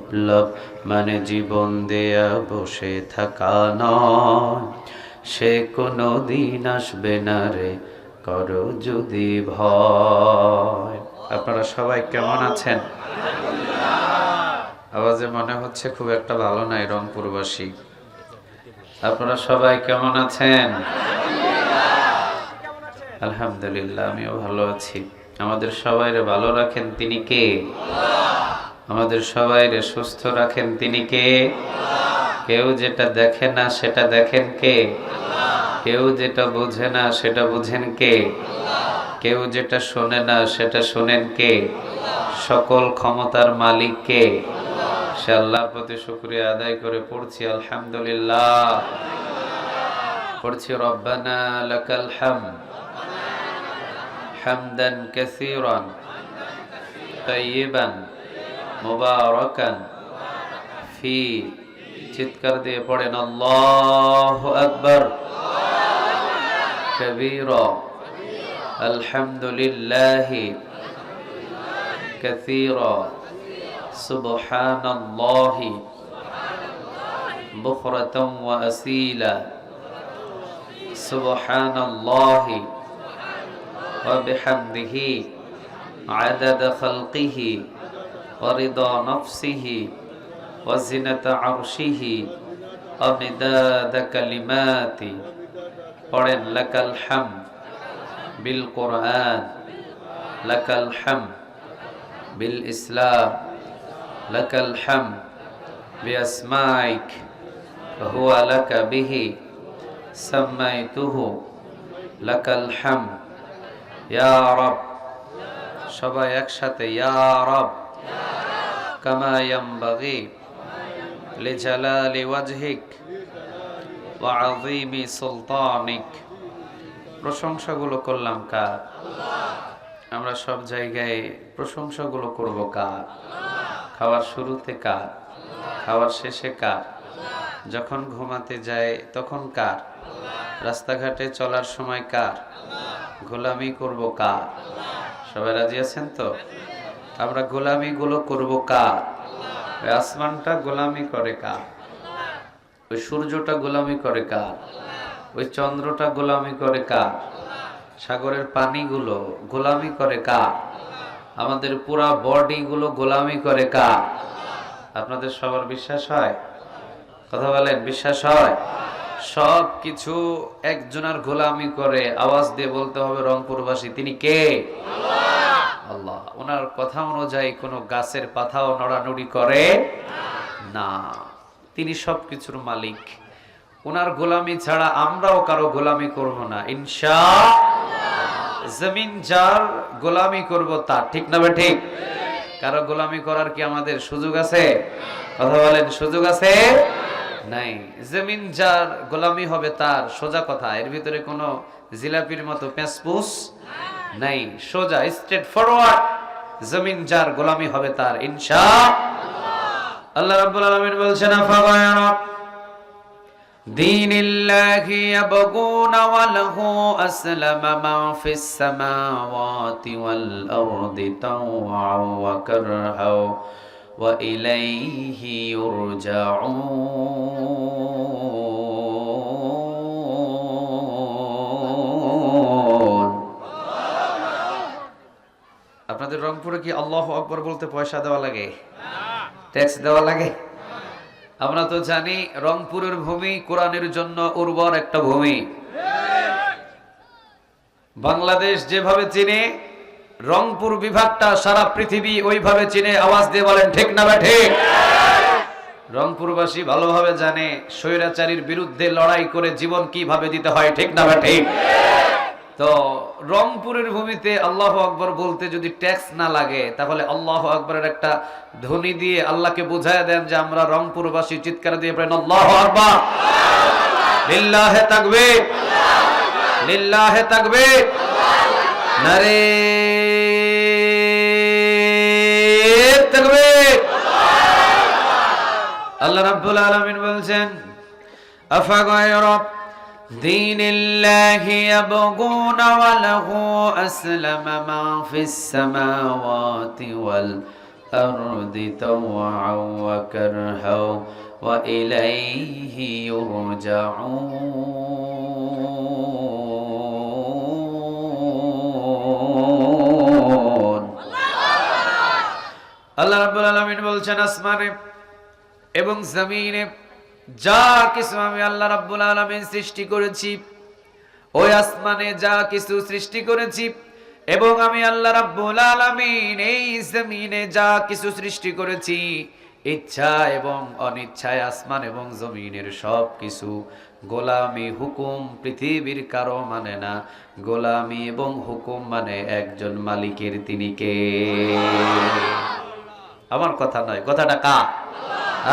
বিপ্লব মানে জীবন দেয়া বসে থাকা নয়, সে কোনো দিন আসবে না রে, করো যদি ভয়। আপনারা সবাই কেমন আছেন? আওয়াজে মনে হচ্ছে খুব একটা ভালো নাই রংপুরবাসী। আপনারা সবাই কেমন আছেন? আলহামদুলিল্লাহ, আমিও ভালো আছি। আমাদের সবাইরে ভালো রাখেন তিনি কে? আমাদের সবাইরে সুস্থ রাখেন তিনি কে? কেউ যেটা দেখে না সেটা দেখেন কে? কেউ যেটা বোঝে না সেটা বুঝেন কে? কেউ যেটা শোনে না সেটা শোনেন কে? সকল ক্ষমতার মালিক কে? সে আল্লাহর প্রতি শুকরিয়া আদায় করে পড়ছি আলহামদুলিল্লাহ, পড়ছি রব্বানা লাকাল হামদ হামদান কাসীরান তাইয়িবান মুবারাকান ফি। চিৎকার দিয়ে পড়েন আল্লাহু আকবার কবীরা আলহামদুলিল্লাহি কাসীরা সুবহানাল্লাহি বুকরাতান ওয়া আসীলা সুবহানাল্লাহি ওয়া বিহামদিহি আদাদা খালকিহি ওয়া রিদা নাফসিহি ওয়া জিনাতা আরশিহি ওয়া মিদাদা কালিমাতি। পড়েন লাকাল হামদ বিল কুরআন, লাকাল হামদ বিল ইসলাম, লাকাল হামদ বিআসমাইক ওয়া হুয়া লাকা বিহি সাম্মাইতুহু, লাকাল হামদ ইয়া রব। সবাই একসাথে ইয়া রব, কামা ইয়ানবাগি লিজালালি ওয়াজহিক ওয়া আযীমি সুলতানিক। প্রশংসাগুলো করলাম কার? আমরা সব জায়গায় প্রশংসাগুলো করব কার? খাওয়ার শুরুতে কার? খাওয়ার শেষে কার? যখন ঘুমাতে যায় তখন কার? রাস্তাঘাটে চলার সময় কার? গোলামি করব কার? সবাই রাজি আছেন তো? আমরা গোলামিগুলো করব কার? ওই আসমানটা গোলামি করে কার? ওই সূর্যটা গোলামি করে কার? ওই চন্দ্রটা গোলামি করে কার? সাগরের পানিগুলো গোলামি করে কার? আমাদের পুরা বডিগুলো গোলামি করে কার? আপনাদের সবার বিশ্বাস হয়? কথা বলেন, বিশ্বাস হয়? সব কিছু একজনের গোলামি করে। আওয়াজ দিয়ে বলতে হবে রংপুরবাসী, তিনি কে? আল্লাহ। ওনার কথা অনুযায়ী কোনো গাছের পাতাও নড়ানড়ি করে না। তিনি সবকিছুর মালিক। ওনার গোলামি ছাড়া আমরাও কারো গোলামি করব না ইনশাআল্লাহ। জমিন যার গোলামি করব তার, ঠিক না বে ঠিক? কারো গোলামি করার কি আমাদের সুযোগ আছে? কথা বলেন, সুযোগ আছে? নাই। জমিন যার গোলামি হবে তার, সোজা কথা। এর ভিতরে কোনো জিলাপির মতো পেঁচপুস নাই, সোজা স্ট্রেট ফরওয়ার্ড। জমিন যার গোলামি হবে তার ইনশাআল্লাহ। আল্লাহ রাব্বুল আলামিন বলছেন আফাগায়রা দীনিল্লাহি ইয়াবগুনা ওয়া লাহু আসলামা মা ফিস সামাওয়াতি ওয়াল আরদি তাওআন ওয়া কারহাও ওয়া ইলাইহি ইউরজাউন। আপনাদের রংপুরে কি আল্লাহু আকবার বলতে পয়সা দেওয়া লাগে? ট্যাক্স দেওয়া লাগে? আমরা তো জানি রংপুরের ভূমি কোরআনের জন্য উর্বর একটা ভূমি। বাংলাদেশ যেভাবে চিনে, রংপুর বিভাগটা সারা পৃথিবী ওইভাবে চিনে। আওয়াজ দিয়ে বলেন ঠিক না ঠিক? রংপুরবাসী ভালোভাবে জানে স্বৈরাচারীর বিরুদ্ধে লড়াই করে জীবন কিভাবে দিতে হয়, ঠিক না ঠিক? তো রংপুরের ভূমিতে আল্লাহু আকবার বলতে যদি ট্যাক্স না লাগে, তাহলে আল্লাহু আকবারের একটা ধ্বনি দিয়ে আল্লাহকে বুঝায় দেন যে আমরা রংপুরবাসী। চিৎকার দিয়ে বলেন আল্লাহু আকবার, লিল্লাহে তাকবীর, লিল্লাহে তাকবীর, নারে তাকবীর। আল্লাহ রাব্বুল আলামিন বলছেন আফাগায়রা দীনিল্লাহি ইয়াবগুনা ওয়া লাহু আসলামা মা ফিস সামাওয়াতি ওয়াল الأرض طوعا وكرها وإليه يرجعون আল্লাহ রাব্বুল আলামিন বলছেন আসমানে এবং জমিনে যা কিছু আমি আল্লাহ রাব্বুল আলামিন সৃষ্টি করেছি, ওই আসমানে যা কিছু সৃষ্টি করেছি এবং আমি আল্লাহ রাব্বুল আলামিন এই জমিনে যা কিছু সৃষ্টি করেছি, ইচ্ছা এবং অনিচ্ছায় আসমান এবং জমিনের সব কিছু গোলামি হুকুম পৃথিবীর কারো মানে না। গোলামি এবং হুকুম মানে একজন মালিকের, তিনি কে? আমার কথা নয়, কথাটা কা?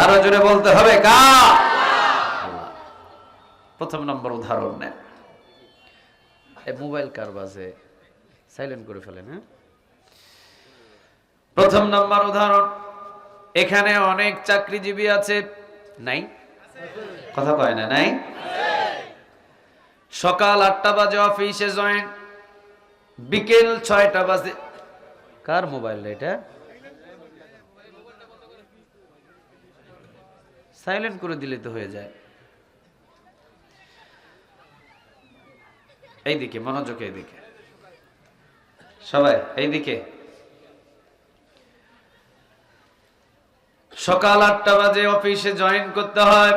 আরো জোরে বলতে হবে, কা? প্রথম নম্বর উদাহরণ নেন। এই মোবাইল কার বাজে, সাইলেন্ট করে ফেলেন। হ্যাঁ, প্রথম নম্বর উদাহরণ, এখানে অনেক চাকরিজীবী আছে, নাই? কথা কয় না, নাই? সকাল 8টা বাজে অফিসে জয়েন, বিকেল 6টা বাজে। কার মোবাইল এটা? সাইলেন্ট করে দিলে তো হয়ে যায়। এইদিকে মনোযোগ, এইদিকে সবাই, এইদিকে। সকাল 8টা বাজে অফিসে জয়েন করতে হয়,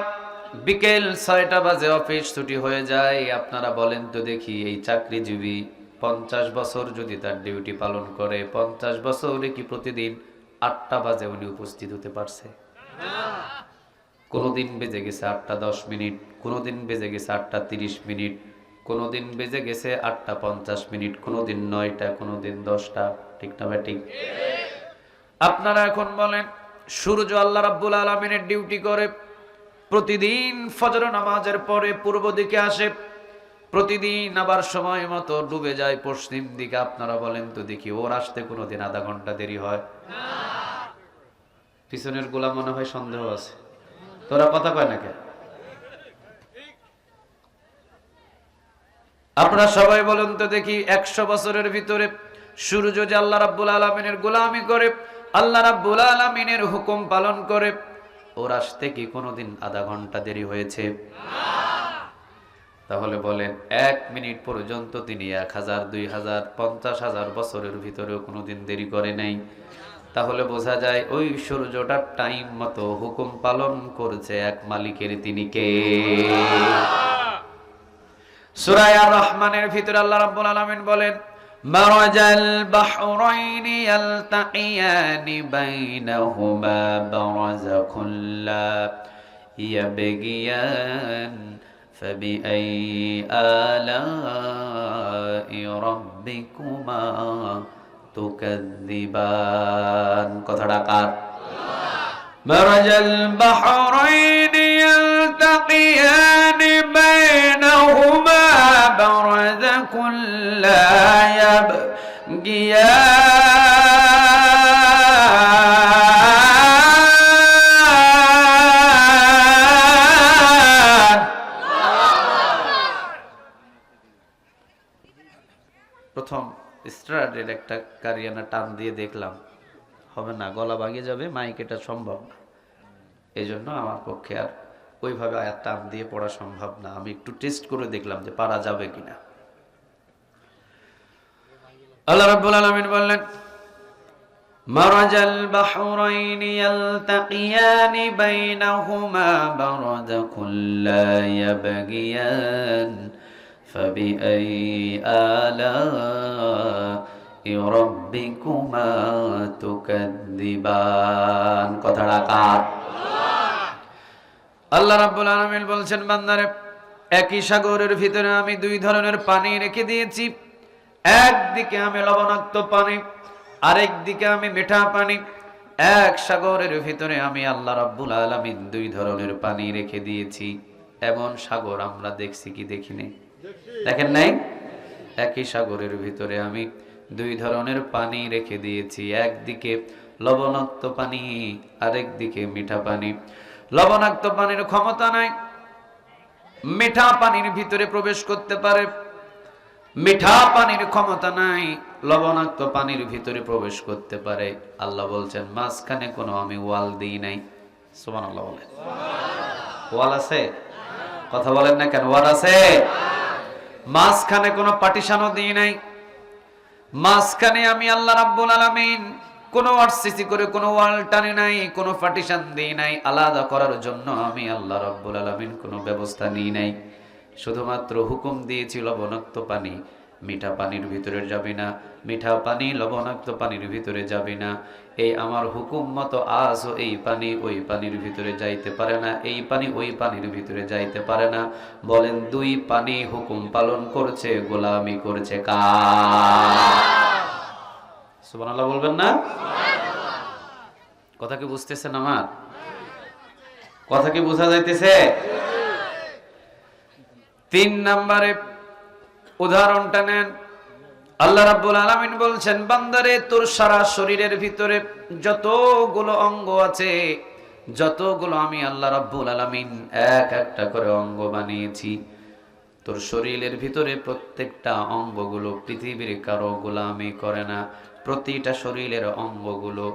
বিকেল 6টা বাজে অফিস ছুটি হয়ে যায়। আপনারা বলেন তো দেখি, এই চাকরিজীবী 50 বছর যদি তার ডিউটি পালন করে, 50 বছরে কি প্রতিদিন 8টা বাজে উনি উপস্থিত হতে পারছে? কোনদিন বেজে গেছে 8টা 10 মিনিট, কোনদিন বেজে গেছে 8টা 30 মিনিট, কোনদিন বেজে গেছে 8টা 50 মিনিট, কোনদিন 9টা, কোনদিন 10টা। ঠিক না ভাই? ঠিক। আপনারা এখন বলেন, সূর্য আল্লাহ রাব্বুল আলামিনের ডিউটি করে, প্রতিদিন ফজর নামাজের পরে পূর্ব দিকে আসে, প্রতিদিন আবার সময় মতো ডুবে যায় পশ্চিম দিকে। আপনারা বলেন তো দেখি, ওর আসতে কোনোদিন আধা ঘন্টা দেরি হয়? পিছনের গোলা মনে হয় সন্দেহ আছে, তোরা কথা কয় না কেন? আপনারা সবাই বলেন তো দেখি, 100 বছরের ভিতরে সূর্য যে আল্লাহ রাব্বুল আলামিনের গোলামি করে, আল্লাহ রাব্বুল আলামিনের হুকুম পালন করে, ওর আসতে কি কোনোদিন আধা ঘন্টা দেরি হয়েছে? তাহলে বলেন, 1 মিনিট পর্যন্ত তিনি 1000, 2000, 50,000 বছরের ভিতরেও কোনোদিন দেরি করে নাই। তাহলে বোঝা যায় ওই সূর্যটা টাইম মতো হুকুম পালন করছে এক মালিকের, তিনি কে? সূরা আর রহমানের ভিতরে আল্লাহ রাব্বুল আলামিন বলেন, মারাজাল বাহরাইনি ইয়ালতাকিয়ানি বাইনাহুমা বারাযাকুল লা ইয়াবগিয়ান ফাবিআইয়ি আলাই রাব্বিকুমা তুকাযযিবান। কথাটা কার? মারাজাল বাহরাইনি ইয়ালতাকিয়ানি বাইনাহুমা বারাযাকুল লা ইয়াবগিয়ান। প্রথম স্টার্টের একটা কারিয়ানা টান দিয়ে দেখলাম, হবে না, গলা ভাঙে যাবে, মাইক এটা সম্ভব না। এই জন্য আমার পক্ষে আর ওইভাবে আয়াত টান দিয়ে পড়া সম্ভব না। আমি একটু টেস্ট করে দেখলাম যে পারা যাবে কিনা। আল্লাহ রাব্বুল আলামিন বললেন, মারাজাল বাহরাইনি ইয়ালতাকিয়ানি বাইনাহুমা বারাযাকুল লা ইয়াবগিয়ান ফাবিআইয়ি আলাই রাব্বিকুমা তুকাযযিবান। কথাটা কার? আল্লাহ রাব্বুল আলামিন বলছেন, বান্দারে, একই সাগরের ভিতরে আমি 2 ধরনের পানি রেখে দিয়েছি। একদিকে আমি লবণাক্ত পানি, আরেক দিকে আমি মিঠা পানি। এক সাগরের ভিতরে আমি আল্লাহ রাব্বুল আলামিন 2 ধরনের পানি রেখে দিয়েছি। এমন সাগর আমরা দেখছি কি দেখিনি? দেখেন নাই? একই সাগরের ভিতরে আমি 2 ধরনের পানি রেখে দিয়েছি, একদিকে লবণাক্ত পানি, আরেক দিকে মিঠা পানি। লবণাক্ত পানির ক্ষমতা নাই মিঠা পানির ভিতরে প্রবেশ করতে পারে, মিঠা পানির ক্ষমতা নাই লবণাক্ত পানির ভিতরে প্রবেশ করতে পারে। আল্লাহ বলছেন মাঝখানে কোনো আমি ওয়াল দিই নাই। সুবহানাল্লাহ বলেন। ওয়াল আছে? কথা বলেন না কেন? ওয়াল আছে? মাঝখানে কোনো পার্টিশনও দিই নাই। মাঝখানে আমি আল্লাহ রাব্বুল আলামিন কোনো আরসিসি করে কোনো ওয়াল টানি নাই, কোনো পার্টিশন দিই নাই। আলাদা করার জন্য আমি আল্লাহ রাব্বুল আলামিন কোনো ব্যবস্থা নিই নাই। শুধুমাত্র হুকুম দিয়েছি লবণাক্ত পানি মিঠা পানির ভিতরে যাবে না, মিঠা পানি লবণাক্ত পানির ভিতরে যাবে না। এই আমার হুকুম মতো আজও এই পানি ওই পানির ভিতরে যাইতে পারে না, এই পানি ওই পানির ভিতরে যাইতে পারে না। বলেন দুই পানি হুকুম পালন করছে, গোলামি করছে কার? সুবহানাল্লাহ বলবেন না? কথা কি বুঝতেছেন আমার? কথা কি বোঝা যাইতেছে? 3 নম্বরে উদাহরণটা নেন। আল্লাহ রাব্বুল আলামিন বলছেন বান্দারে তোর সারা শরীরের ভিতরে যতগুলো অঙ্গ আছে, যতগুলো আমি আল্লাহ রাব্বুল আলামিন এক একটা করে অঙ্গ বানিয়েছি, তোর শরীরের ভিতরে প্রত্যেকটা অঙ্গগুলো পৃথিবীর কারো গোলামি করে না। প্রতিটা শরীরের অঙ্গগুলো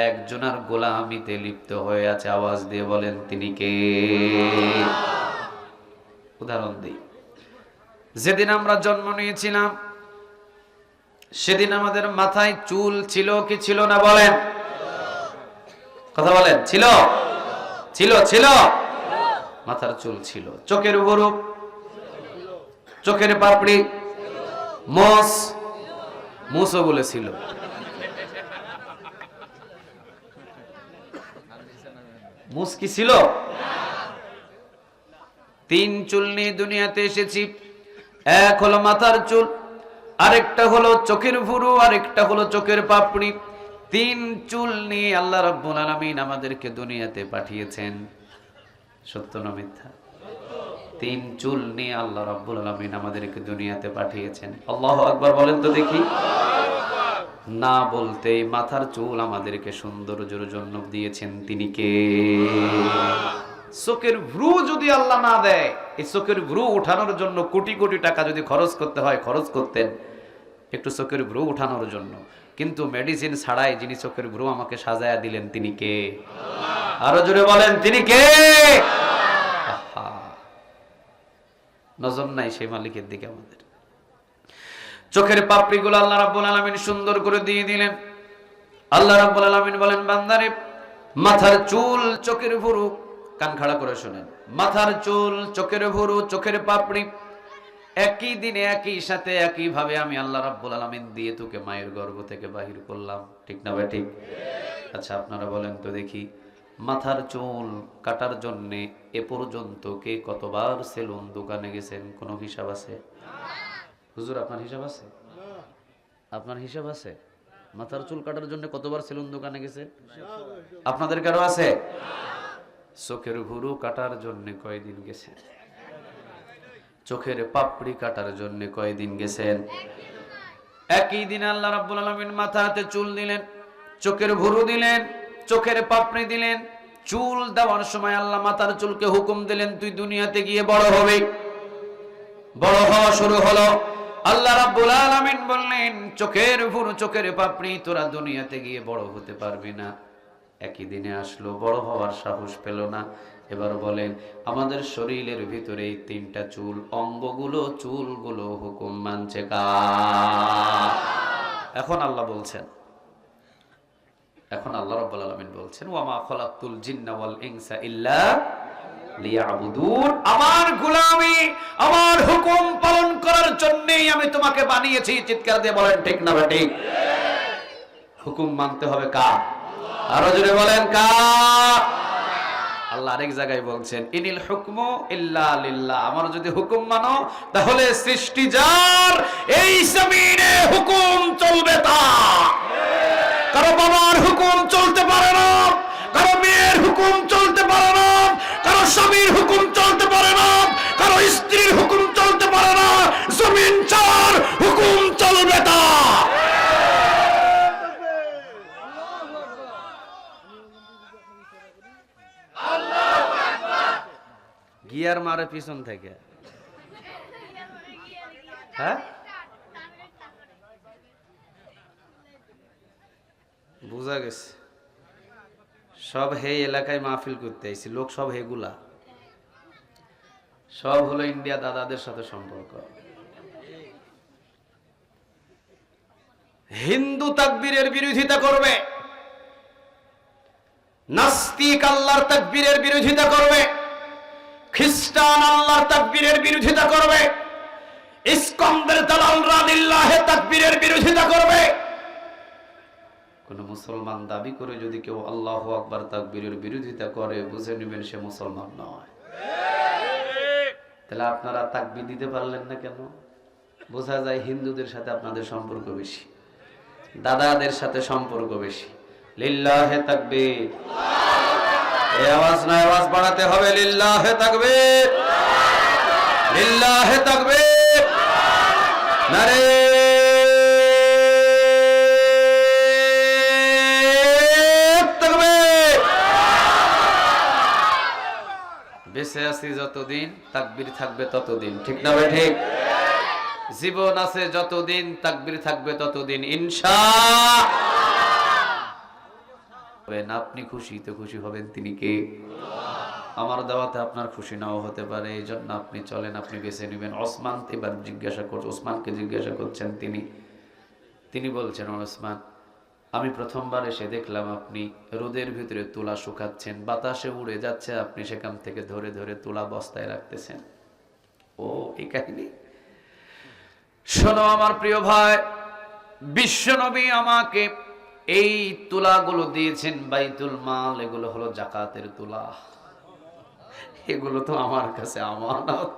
একজনের গোলামিতে লিপ্ত হয়ে আছে। আওয়াজ দিয়ে বলেন তিনি কে? উদাহরণ দিই। যেদিন আমরা জন্ম নিয়েছিলাম সেদিন আমাদের মাথায় চুল ছিল কি ছিল না? বলেন, কথা বলেন। ছিল? ছিল? ছিল? মাথার চুল ছিল। চোখের উপরও, চোখের পাপড়ি, মোষ, মুসও বলেছিল। মুস কি ছিল? 3 চুল নিয়ে দুনিয়াতে এসেছি। এক হলো মাথার চুল, আরেকটা হলো চোখের ভুরু, আরেকটা হলো চোখের পাপড়ি। 3 চুল নিয়ে আল্লাহ রাব্বুল আলামিন আমাদেরকে দুনিয়াতে পাঠিয়েছেন। সত্য না মিথ্যা? 3 চুল নিয়ে আল্লাহ রাব্বুল আলামিন আমাদেরকে দুনিয়াতে পাঠিয়েছেন। আল্লাহু আকবার বলেন তো দেখি। না বলতেই মাথার চুল আমাদেরকে সৌন্দর্যের জন্য দিয়েছেন তিনি কে? চোখের ভ্রু যদি আল্লাহ না দেয়, এই চোখের ভ্রু উঠানোর জন্য কোটি কোটি টাকা যদি খরচ করতে হয় খরচ করতেন একটু চোখের ভ্রু উঠানোর জন্য। কিন্তু মেডিসিন ছাড়াই যিনি চোখের ভ্রু আমাকে সাজায়া দিলেন তিনি কে? আরো জোরে বলেন তিনি কে? নজর নাই সেই মালিকের দিকে আমাদের। চোখের পাপড়িগুলো আল্লাহ রাব্বুল আলামিন সুন্দর করে দিয়ে দিলেন। আল্লাহ রাব্বুল আলামিন বলেন বান্দারে মাথার চুল, চোখের ভুরু, কান খাড়া করে শুনেন, মাথার চুল, চোখের ভুরু, চোখের পাপড়ি একই দিনে একই সাথে একই ভাবে আমি আল্লাহ রাব্বুল আলামিন দিয়ে তোকে মায়ের গর্ভ থেকে বাহির করলাম। ঠিক না ভাই? ঠিক। আচ্ছা আপনারা বলেন তো দেখি, মাথার চুল কাটার জন্য এ পর্যন্ত কে কতবার সেলুন দোকানে গেছেন? কোনো হিসাব আছে? হুজুর আপনার হিসাব আছে? আপনার হিসাব আছে? মাথার চুল কাটার জন্য কতবার সেলুন দোকানে গেছেন? আপনাদের কারো আছে? চোখের ভুরু কাটার জন্য কয়দিন গেছেন? চোখের পাপড়ি কাটার জন্য কয়দিন গেছেন? একই দিন আল্লাহ রাব্বুল আলামিন মাথাতে চুল দিলেন, চোখের ভুরু দিলেন, চোখের পাপড়ি দিলেন। চুল দেওয়ার সময় আল্লাহ মাথার চুলকে হুকুম দিলেন তুই দুনিয়াতে গিয়ে বড় হবে। বড় হওয়া শুরু হলো। আল্লাহ রাব্বুল আলামিন বললেন চোখের ভুরু, চোখের পাপড়ি তোরা দুনিয়াতে গিয়ে বড় হতে পারবি না। একই দিনে আসলো, বড় হওয়ার সাহস পেল না। এবার বলেন আমাদের শরীরের ভিতরে এই 3টা চুল, অঙ্গগুলো, চুলগুলো হুকুম মানছে কার? এখন আল্লাহ বলছেন, এখন আল্লাহ রাব্বুল আলামিন বলছেন ওয়ামা খালাকতুল জিন্না ওয়াল ইনসা ইল্লা লিয়াবুদুন। আমার গোলামি, আমার হুকুম পালন করার জন্যই আমি তোমাকে বানিয়েছি। চিৎকার দিয়ে বলেন ঠিক না ঠিক? হুকুম মানতে হবে কার? আরো জোরে বলেন কার? আল্লাহ আরেক জায়গায় বলছেন ইনিল হুকমু ইল্লা লিল্লাহ। আমার যদি হুকুম মানো তাহলে সৃষ্টি যার, এই জমিনে হুকুম চলবে তার। কারো বাবার হুকুম চলতে পারে না, কারো মেয়ের হুকুম চলতে পারে না, কারো স্বামীর হুকুম চলতে পারে না, কারো স্ত্রীর হুকুম চলতে পারে না। জমিন চার, হুকুম চলবে তার। গিয়ার মারে পিছন থেকে। হ্যাঁ বোঝা গেছে সব হে এলাকায় মাহফিল করতে আইছি, লোক সব হেগুলা, সব হলো ইন্ডিয়া দাদাদের সাথে সম্পর্ক। হিন্দু তাকবীরের বিরোধিতা করবে, নাস্তিক আল্লাহর তাকবীরের বিরোধিতা করবে, খ্রিস্টান আল্লাহর তাকবীরের বিরোধিতা করবে, ইসকন্দের দালালরা লিল্লাহে তাকবীরের বিরোধিতা করবে। কোন মুসলমান দাবি করে যদি কেউ আল্লাহু আকবার তাকবীরের বিরোধিতা করে, বুঝে নেবেন সে মুসলমান নয়। তাহলে আপনারা তাকবীর দিতে পারলেন না কেন? বোঝা যায় হিন্দুদের সাথে আপনাদের সম্পর্ক বেশি, দাদাদের সাথে সম্পর্ক বেশি। লিল্লাহে তাকবীর, এই আওয়াজ না, আওয়াজ বাড়াতে হবে। লিল্লাহে তাকবীর, লিল্লাহে তাকবীর, নারে তাকবীর। বেঁচে আছি যতদিন তাকবীর থাকবে ততদিন, ঠিক না ভাই? ঠিক। জীবন আছে যতদিন তাকবীর থাকবে ততদিন ইনশাআল্লাহ। আপনি খুশি তো খুশি হবেন তিনি কে? আমার দাওয়াতে আপনার খুশি নাও হতে পারে, এই জন্য আপনি চলেন, আপনি বেছে নেবেন। ওসমান এবার জিজ্ঞাসা করছেন, ওসমানকে জিজ্ঞাসা করছেন তিনি বলছেন, ওসমান আমি প্রথমবার এসে দেখলাম আপনি রোদের ভিতরে তুলা শুকাচ্ছেন, বাতাসে উড়ে যাচ্ছে, আপনি সেখান থেকে ধরে ধরে তুলা বস্তায় রাখতেছেন। ও এই কাহিনী শোনো আমার প্রিয় ভাই, বিশ্বনবী আমাকে এই তুলাগুলো দিয়েছেন বাইতুল মাল, এগুলো হলো যাকাতের তুলা, এগুলো তো আমার কাছে আমানত।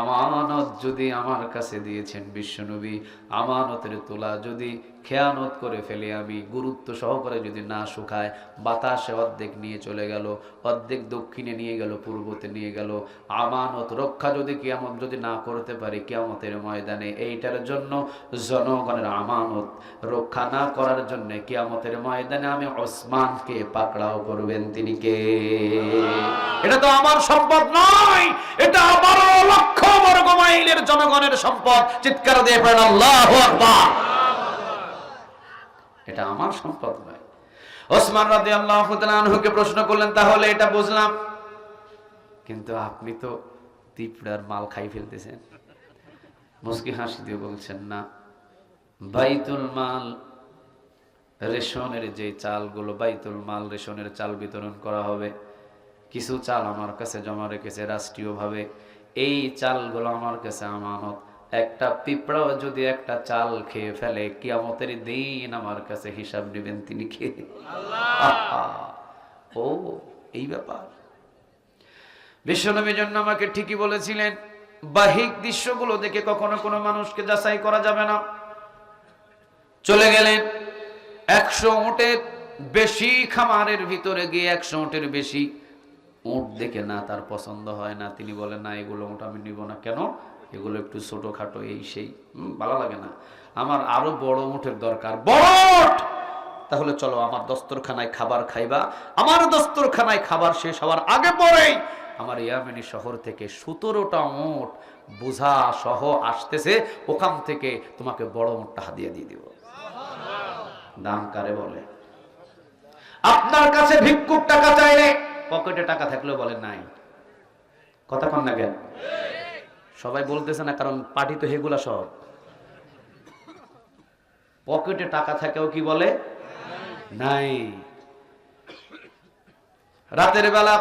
আমানত যদি আমার কাছে দিয়েছেন বিশ্বনবী, আমানতের তুলা যদি খেয়ানত করে ফেলে, আমি গুরুত্ব সহকারে যদি না শুকায়, বাতাসে অর্ধেক নিয়ে চলে গেল, অর্ধেক দক্ষিণে নিয়ে গেল, পূর্বতে নিয়ে গেল, আমানত রক্ষা যদি কিয়ামত যদি না করতে পারি কিয়ামতের ময়দানে, এইটার জন্য জনগণের আমানত রক্ষা না করার জন্য কিয়ামতের ময়দানে আমি ওসমানকে পাকড়াও করবেন তিনি কে? এটা তো আমার সম্পদ নয়, এটা আমার লক্ষ বর্গ মাইলের জনগণের সম্পদ। চিৎকার দিয়ে পড়েন আল্লাহু আকবার। এটা আমার সম্পদ নয়। ওসমান রাদিয়াল্লাহু তাআলা আনহুকে প্রশ্ন করলেন, তাহলে এটা বুঝলাম, কিন্তু আপনি তো তিপড়ার মাল খাই ফেলতেছেন। মুস্কি হাসি দিয়ে বলছেন, না, বাইতুল মাল রেশনের যে চালগুলো, বাইতুল মাল রেশনের চাল বিতরণ করা হবে, কিছু চাল আমার কাছে জমা রেখেছে রাষ্ট্রীয়ভাবে, এই চালগুলো আমার কাছে আমানত। একটা পিঁপড়াও যদি একটা চাল খেয়ে ফেলে, কিয়ামতের দিন আমার কাছে হিসাব নেবেন তিনি কে? আল্লাহ। ও এই ব্যাপার। বিশ্বনবীর জন্য আমাকে ঠিকই বলেছিলেন, বাহ্যিক দৃশ্যগুলো দেখে কখনো কোনো মানুষকে যাচাই করা যাবে না। চলে গেলেন 100 উটের বেশি খামারের ভিতরে গিয়ে, 100 উটের বেশি উট দেখে না তার পছন্দ হয় না, তিনি বলেন, না এগুলো উট আমি নিব না। কেন? এগুলো একটু ছোটখাটো, এই সেই, ভালো লাগে না, আমার আরো বড় উটের দরকার, বড় উট। তাহলে চলো আমার দস্তরখানায় খাবার খাইবা, আমার দস্তরখানায় খাবার শেষ হওয়ার আগে পরেই আমার ইয়ামেনি শহর থেকে 17টা উট বোঝা সহ আসতেছে, ওখান থেকে তোমাকে বড় উটটা হাদিয়া দিয়ে দিব। দাম কারে বলে? আপনার কাছে ভিক্ষুক টাকা চাইলে পকেটে টাকা থাকলেও বলে নাই। কথা কন না কেন? সবাই বলতেছে না, কারণ পার্টি তো হেগুলা সব। পকেটে টাকা থাকেও কি বলে নাই। রাতের বেলা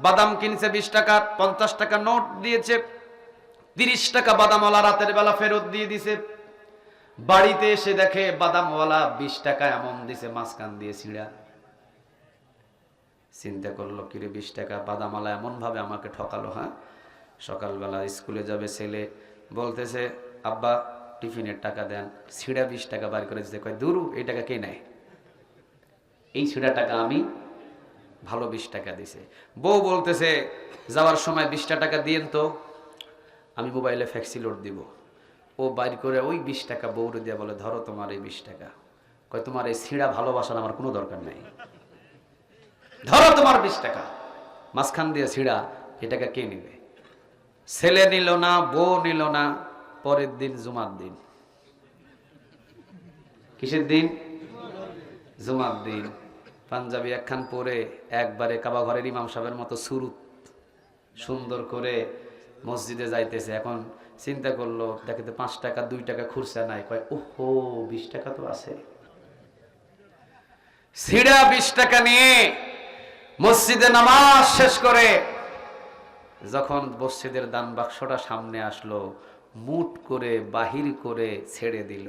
বাদাম কিনছে 20 টাকা, 50 টাকা নোট দিয়েছে, 30 টাকা বাদামওয়ালা রাতের বেলা ফেরত দিয়ে দিছে। বাড়িতে এসে দেখে বাদামওয়ালা 20 টাকা এমন দিছে, মাঝখান দিয়ে ছিঁড়া। চিন্তা করলো, কিরে 20 টাকা বাদামওয়ালা এমন ভাবে আমাকে ঠকালো। হ্যাঁ, সকালবেলা স্কুলে যাবে ছেলে, বলতেছে, আব্বা টিফিনের টাকা দেন, ছিঁড়া 20 টাকা বার করে দিতে। কয়, দূর, এই টাকা কে নেয়? এই ছিঁড়া টাকা আমি, ভালো 20 টাকা দিছে। বউ বলতেছে, যাওয়ার সময় 20টা টাকা দিয়েন তো, আমি মোবাইলে ফ্যাক্সি লোড দিব। ও বাইর করে ওই 20 টাকা বউরে দিয়ে বলে, ধরো তোমার এই 20 টাকা। কয়, তোমার এই ছিঁড়া ভালোবাসার আমার কোনো দরকার নাই, ধরো তোমার 20 টাকা। মাঝখান দিয়ে ছিঁড়া, এ টাকা কে নিবে? ছেলে নিল না, বউ নিল না। পরের দিন জুমার দিন। কিসের দিন? জুমার দিন পাঞ্জাবি একখান পরে একবারে কাবা ঘরের ইমাম সাহেবের মতো সুরুত সুন্দর করে মসজিদে যাইতেছে। এখন চিন্তা করলো, দেখে তো 5 টাকা 2 টাকা খুরসা নাই, কয় ওহো 20 টাকা তো আছে। সিড়া 20 টাকা নিয়ে মসজিদে নামাজ শেষ করে যখন মসজিদের দান বাক্সটা সামনে আসলো, মুট করে বাহির করে ছেড়ে দিল।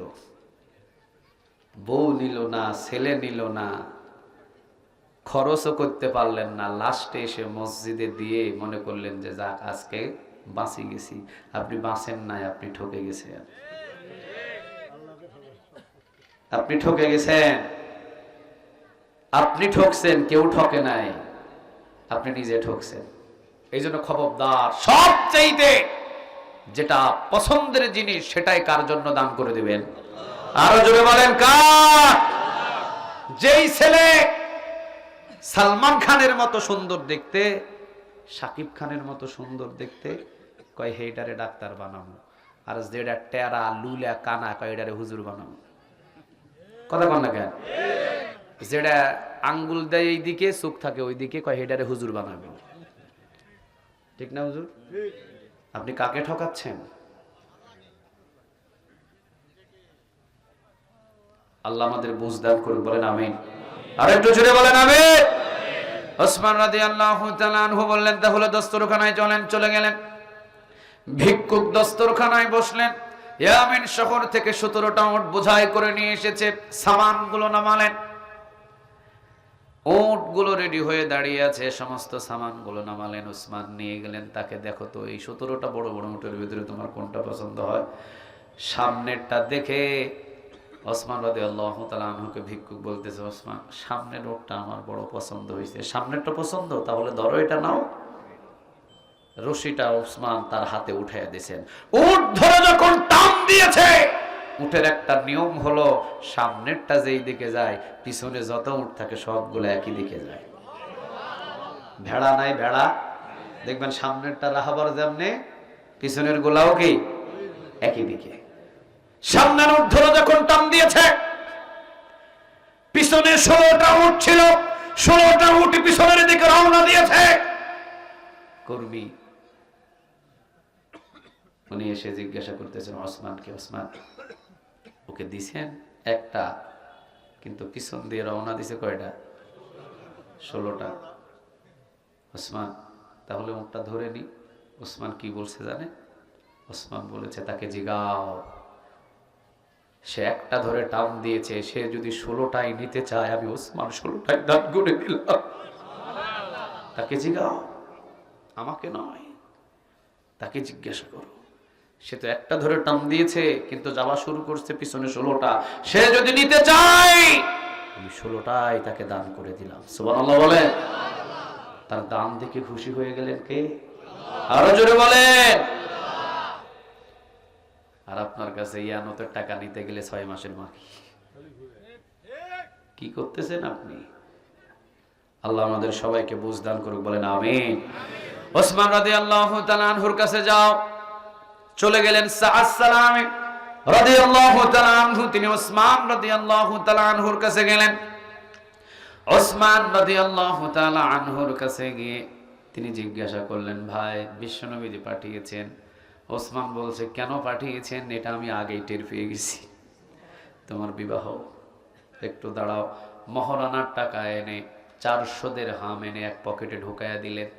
বউ নিল না, ছেলে নিল না, খরচও করতে পারলেন না। লাস্টে এসে মসজিদে দিয়ে মনে করলেন যে যাক আজকে বাঁচি গেছি। আপনি বাঁচেন নাই, আপনি ঠকে গেছেন। আপনি ঠকে গেছেন, আপনি ঠকছেন, কেউ ঠকে নাই, আপনি নিজে ঠকছেন। এই জন্য খবরদার, সবচাইতে যেটা পছন্দের জিনিস সেটাই কার জন্য দান করে দিবেন। আরো জোরে বলেন কার? যেই ছেলে সালমান খানের মতো সুন্দর দেখতে, শাকিব খানের মতো সুন্দর দেখতে, কয় হেইটারে ডাক্তার বানাবো। আর যেটা টেরা লুলা কানা, কয় এটারে হুজুর বানাবো। কথা কন না কেন? যেটা আঙ্গুল দেয় এইদিকে, চোখ থাকে ওইদিকে, কয় হেইটারে হুজুর বানাবো। ঠিক না হুজুর? আপনি কাকে ঠকাচ্ছেন? আল্লাহ আমাদের বুঝ দান করুন, বলেন আমিন। আর একটু জোরে বলেন আমিন। ওসমান রাদিয়াল্লাহু তাআলা আনহু বললেন, তাহলে দস্তরখানায় চলেন। চলে গেলেন। ভিক্ষুক দস্তরখানায় বসলেন। ইয়ামিন শহর থেকে 17টা উট বোঝাই করে নিয়ে এসেছে। সামানগুলো নামালেন। উটগুলো রেডি হয়ে দাঁড়িয়ে আছে, সমস্ত সামানগুলো নামালেন। ওসমান নিয়ে গেলেন, তাকে দেখো তো এই 17টা বড় বড় উটের ভিতরে তোমার কোনটা পছন্দ হয়। সামনেরটা দেখে ওসমান রাদিয়াল্লাহু তাআলা আনহুকে ভিক্ষুক বলতেছে, ওসমান সামনের উটটা আমার বড় পছন্দ হয়েছে। সামনেরটা পছন্দ? তাহলে ধরো এটা নাও। রশিটা ওসমান তার হাতে উঠাইয়া দিয়েছেন। উট ধরে যখন টান দিয়েছে, উটের একটা নিয়ম হলো সামনেরটা যেই দিকে যায়, পিছনে যত উট থাকে সবগুলো একই দিকে যায়। ভেড়া নাই, ভেড়া দেখবেন সামনেরটা রাহাবার যেমনে, পিছনের গুলাও কি একই দিকে। সামনের উট ধরে যখন টান দিয়েছে, পিছনে 16টা উট ছিল, 16টা উট পিছনের দিকে রওনা দিয়েছে। কর্মী উনি এসে জিজ্ঞাসা করতেছেন ওসমানকে, ওসমান ওকে দিছেন একটা, কিন্তু পিছন দিয়ে রওনা দিছে কয়টা? 16টা। ওসমান তাহলে উটটা ধরে নি। ওসমান কি বলছে জানে? ওসমান বলেছে, তাকে জিগাও, সে একটা ধরে টান দিয়েছে, সে যদি 16টাই নিতে চায়, আমি ওসমান 16টাই দান করে দিলাম। তাকে জিগাও, আমাকে নয়, তাকে জিজ্ঞাসা করো। সে তো একটা ধরে টান দিয়েছে, কিন্তু যাওয়া শুরু করছে পিছনে 16টা। সে যদি নিতে চায়, আমি 16টাই তাকে দান করে দিলাম। সুবহানাল্লাহ বলে। তার দান দেখে খুশি হয়ে গেলেন কে? আরো জোরে বলেন। আর আপনার কাছে ইয়ানতের টাকা নিতে গেলে 6 মাসের বাকি। কি করতেছেন আপনি? আল্লাহ আমাদের সবাইকে বুঝ দান করুক, বলেন আমিন। ওসমান রাদিয়াল্লাহু তাআলা আনহুর কাছে যাও। চলে গেলেন সাআদ সালামী রাদিয়াল্লাহু তাআলা আনহু, তিনি ওসমান রাদিয়াল্লাহু তাআলা আনহুর কাছে গেলেন। ওসমান রাদিয়াল্লাহু তাআলা আনহুর কাছে গিয়ে তিনি জিজ্ঞাসা করলেন, ভাই বিশ্বনবী পাঠিয়েছেন। ওসমান বলছে, কেন পাঠিয়েছেন? এটা আমি আগেই টের পেয়ে গেছি, তোমার বিবাহ। একটু দাঁড়াও। মহরানার টাকা এনে 400 দিরহাম এনে এক পকেটে ঢুকাইয়া দিলেন।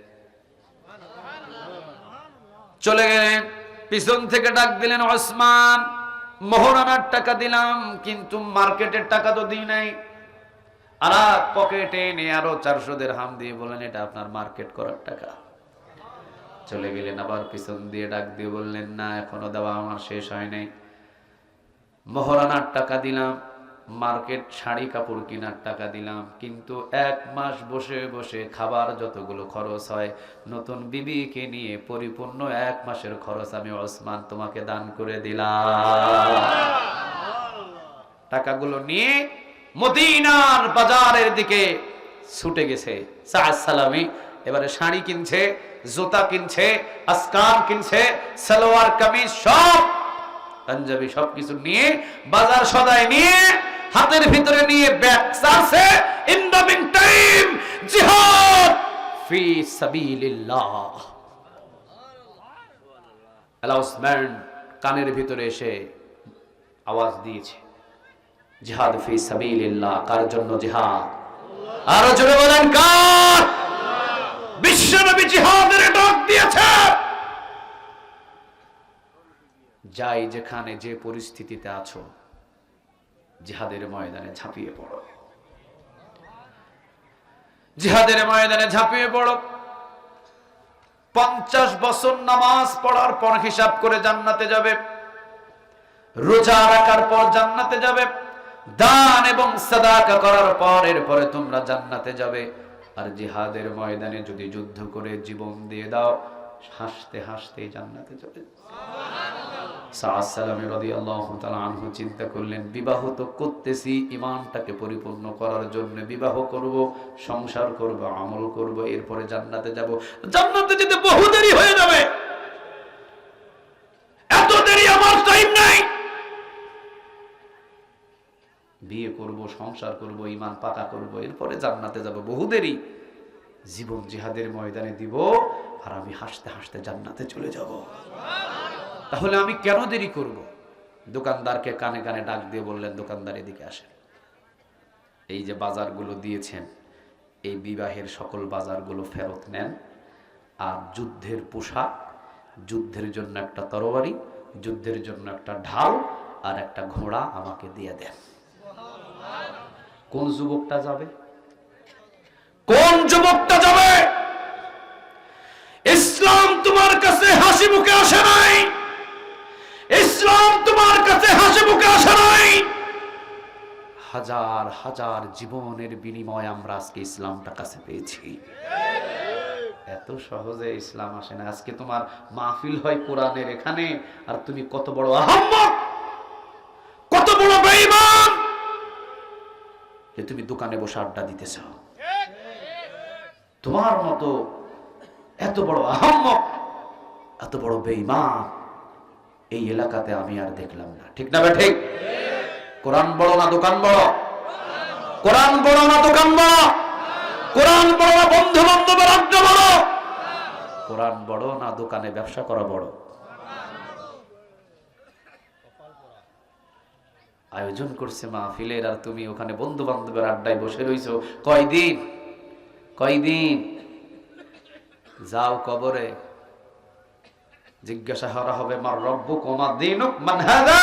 চলে গেলেন। পিছন থেকে ডাক দিলেন, ওসমান মহরানার টাকা দিলাম, কিন্তু মার্কেটের টাকা তো দিই নাই। আর পকেটে এনে আরো 400 দিরহাম দিয়ে বললেন, এটা আপনার মার্কেট করার টাকা। চলে গেলেন। আবার পিছন দিয়ে ডাক দিয়ে বললেন, না এখনো দেওয়া আমার শেষ হয় নাই। মহরানার টাকা দিলাম, মার্কেট শাড়ি কাপড় কেনার টাকা দিলাম, কিন্তু 1 মাস বসে বসে খাবার যতগুলো খরচ হয়, নতুন বিবিকে নিয়ে পরিপূর্ণ 1 মাসের খরচ আমি ওসমান তোমাকে দান করে দিলাম। টাকাগুলো নিয়ে মদিনার বাজারের দিকে ছুটে গেছে সাআদ সালামী। এবারে শাড়ি কিনছে, জুতা কিনছে, আসকার কিনছে, সালোয়ার কামিজ, সব পাঞ্জাবি সবকিছু নিয়ে, বাজার সদাই নিয়ে হাতের ভিতরে নিয়ে ব্যাগ চাচ্ছে, ইন দ্য মিন টাইম জিহাদ ফি সাবিলিল্লাহ। অ্যানাউন্সমেন্ট কানের ভিতরে এসে আওয়াজ দিয়েছে, জিহাদ ফি সাবিলিল্লাহ। কার জন্য জিহাদ? আরো জোরে বলেন কার? বিশ্বনবী জিহাদের ডাক দিয়েছে। যাই যেখানে যে পরিস্থিতিতে আছো, জিহাদের ময়দানে ঝাঁপিয়ে পড়ো, জিহাদের ময়দানে ঝাঁপিয়ে পড়ো। 50 বছর নামাজ পড়ার পর হিসাব করে জান্নাতে যাবে, রোজা রাখার পর জান্নাতে যাবে, দান এবং সাদাকা করার পর এরপরে তোমরা জান্নাতে যাবে। আর জিহাদের ময়দানে যদি যুদ্ধ করে জীবন দিয়ে দাও, হাসতে হাসতে জান্নাতে যাবে। সাআদ সালামী রাদিয়াল্লাহু তাআলা আনহু চিন্তা করলেন, বিবাহ তো করতেছি ঈমানটাকে পরিপূর্ণ করার জন্য, বিবাহ করব, সংসার করব, আমল করব, এরপরে জান্নাতে যাব। জান্নাতে যেতে বহু দেরি হয়ে যাবে, এত দেরি আমার টাইম নাই। বিয়ে করব, সংসার করব, ঈমান পাকা করব, এরপরে জান্নাতে যাব, বহু দেরি। জীবন জিহাদের ময়দানে দিব আর আমি হাসতে হাসতে জান্নাতে চলে যাব। তাহলে আমি কেন দেরি করব? দোকানদারকে কানে কানে ডাক দিয়ে বললেন, দোকানদার এদিকে আসেন, এই যে বাজারগুলো দিয়েছেন, এই বিবাহের সকল বাজারগুলো ফেরত নেন, আর যুদ্ধের পোশাক, যুদ্ধের জন্য একটা তরবারি, যুদ্ধের জন্য একটা ঢাল আর একটা ঘোড়া আমাকে দিয়ে দেন। কোন যুবকটা যাবে? কোন যুবকটা যাবে? ইসলাম তোমার কাছে হাসি মুখে আসে নাই, ইসলাম তোমার কাছে হাসি মুখে আসে নাই। হাজার হাজার জীবনের বিনিময়ে আমরা আজকে ইসলামটা কাছে পেয়েছি। এত সহজে ইসলাম আসে না। আজকে তোমার মাহফিল হয় কোরআনের এখানে, আর তুমি কত বড় আহম্মক, কত বড় বেঈমান যে তুমি দোকানে বসে আড্ডা দিতে চাও। তোমার মতো এত বড় আহম্মক, এত বড় বেঈমান এই এলাকাতে আমি আর দেখলাম না। ঠিক না বে ঠিক? কোরআন বড় না দোকান বড়? কোরআন বড় না দোকান বড়? কোরআন বড় না বন্ধু বান্ধবের আড্ডা বড়? কোরআন বড় না দোকানে ব্যবসা করা বড়? আয়োজন করছে মাহফিলের, আর তুমি ওখানে বন্ধু বান্ধবের আড্ডায় বসে রইছো। কয়দিন? কয়দিন? যাও কবরে, জিজ্ঞাসা করা হবে, মার রব্বুক ওয়া মা দীনুক মান হাযা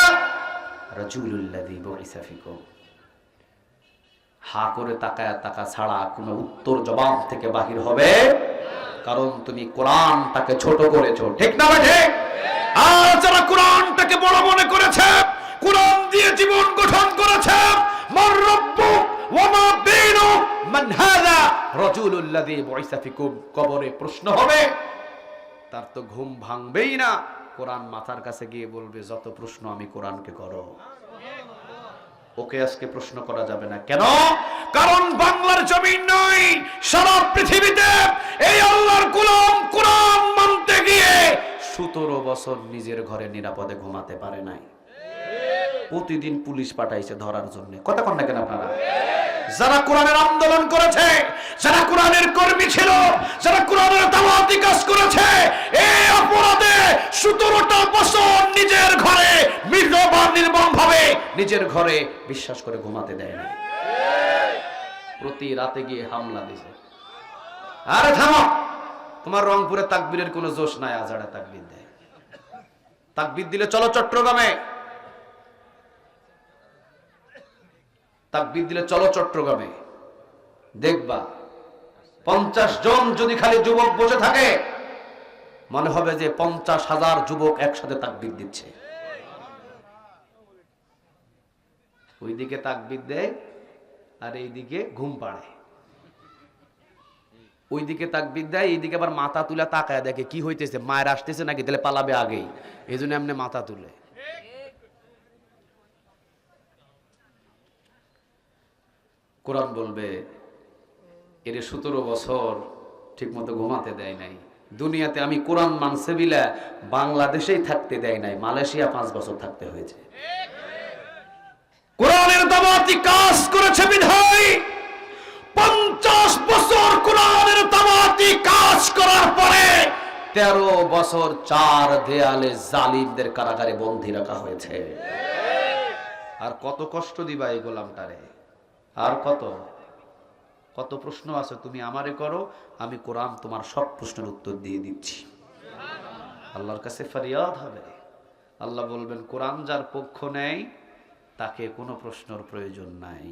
রাজুলুল্লাযী বুইসা ফিকুম। হা করে তাকায়া তাকা ছাড়া কোনো উত্তর জবাব থেকে বাহির হবে, কারণ তুমি কোরআনটাকে ছোট করেছো। ঠিক না বেঠে? আর যারা কোরআনটাকে বড় মনে করেছে, কোরআন দিয়ে জীবন গঠন করেছে, মার রব্বুক ওয়া মা দীনুক মান হাযা রাজুলুল্লাযী বুইসা ফিকুম, কবরে প্রশ্ন হবে, তার তো ঘুম ভাঙবেই না। কোরআন মাথার কাছে গিয়ে বলবে, যত প্রশ্ন আমি কোরআনকে করো, ওকে আজকে প্রশ্ন করা যাবে না। কেন? কারণ বাংলার জমিন নয়, সারা পৃথিবীতে এই আল্লাহর গোলাম কোরআন মানতে গিয়ে 17 বছর নিজের ঘরে নিরাপদে ঘুমাতে পারে নাই। প্রতিদিন পুলিশ পাঠাইছে ধরার জন্য। কথা কন না কেন আপনারা? যারা কোরআনের আন্দোলন করেছে, যারা কোরআনের কর্মী ছিল, যারা কোরআনের দাওয়াতি কাজ করেছে, এই অপরাধে 17টা বছর নিজের ঘরে নির্মম ভাবে নিজের ঘরে বিশ্বাস করে ঘুমাতে দেয় না। প্রতি রাতে গিয়ে হামলা দিছে। আরে থামো, তোমার রংপুরে তাকবীরের কোনো জোশ নাই। আজাড়া তাকবীর দেয়, তাকবীর দিলে চলো চট্টগ্রামে, তাকবীর দিলে চলো চট্টগ্রামে, দেখবা 50 জন যদি খালি যুবক বসে থাকে, মনে হবে যে 50,000 যুবক একসাথে তাকবীর দিচ্ছে। ওইদিকে তাকবীর দেয় আর এইদিকে ঘুম পাড়ে। ওইদিকে তাকবীর দেয়, এইদিকে আবার মাথা তুলে তাকায় দেখে কি হইতেছে, মায়ের আসতেছে নাকি, তাহলে পালাবে আগেই, এই জন্য এমনি মাথা তুলে। কোরআন বলবে, এর 17 বছর ঠিক মতো ঘুমাতে দেয় নাই। দুনিয়াতে আমি কোরআন মানছে বিলা বাংলাদেশেই থাকতে দেয় নাই, মালয়েশিয়া 5 বছর থাকতে হয়েছে। কোরআনের দাওয়াতি কাজ করেছে বিধায় 50 বছর কোরআনের দাওয়াতি কাজ করার পরে 13 বছর 4 দেয়ালে জালিমদের কারাগারে বন্দী রাখা হয়েছে। আর কত কষ্ট দিবা এই গোলামটারে, আর কত কত প্রশ্ন আছে তুমি আমারে করো, আমি কোরআন তোমার সব প্রশ্নের উত্তর দিয়ে দিচ্ছি। আল্লাহর কাছে ফরিয়াদ হবে, আল্লাহ বলবেন কোরআন যার পক্ষ নেয় তাকে কোনো প্রশ্নের প্রয়োজন নাই।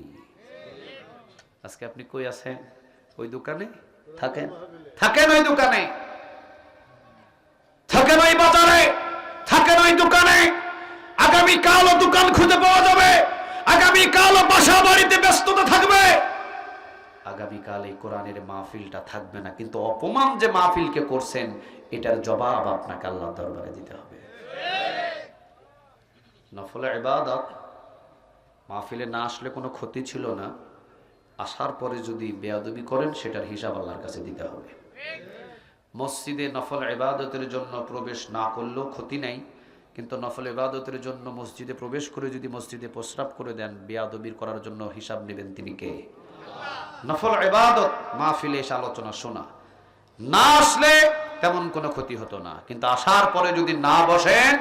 আজকে আপনি কই আছেন? ওই দোকানে থাকেন, থাকেন ওই দোকানে, থাকেন ওই বাজারে, থাকেন ওই দোকানে। আগামীকালও দোকান খুঁজে পাওয়া যাবে, আগামীকালও বাসা বাড়িতে ব্যস্ততা থাকবে, আগামীকাল এই কোরআনের মাহফিলটা থাকবে না। কিন্তু অপমান যে মাহফিলকে করছেন এটার জবাব আপনাকে আল্লাহর দরবারে দিতে হবে। নফল ইবাদত মাহফিলে না আসলে কোনো ক্ষতি ছিল না, আসার পরে যদি বেয়াদবি করেন সেটার হিসাব আল্লাহর কাছে দিতে হবে। মসজিদে নফল ইবাদতের জন্য প্রবেশ না করলেও ক্ষতি নাই, কিন্তু নফল ইবাদতের জন্য মসজিদে প্রবেশ করে যদি মসজিদে প্রস্রাব করে দেন, বেয়াদবির করার জন্য হিসাব নেবেন তিনি কে? নফল ইবাদত মাহফিলে এসে আলোচনা শোনা, না আসলে তেমন কোনো ক্ষতি হতো না, কিন্তু আসার পরে যদি না বসেন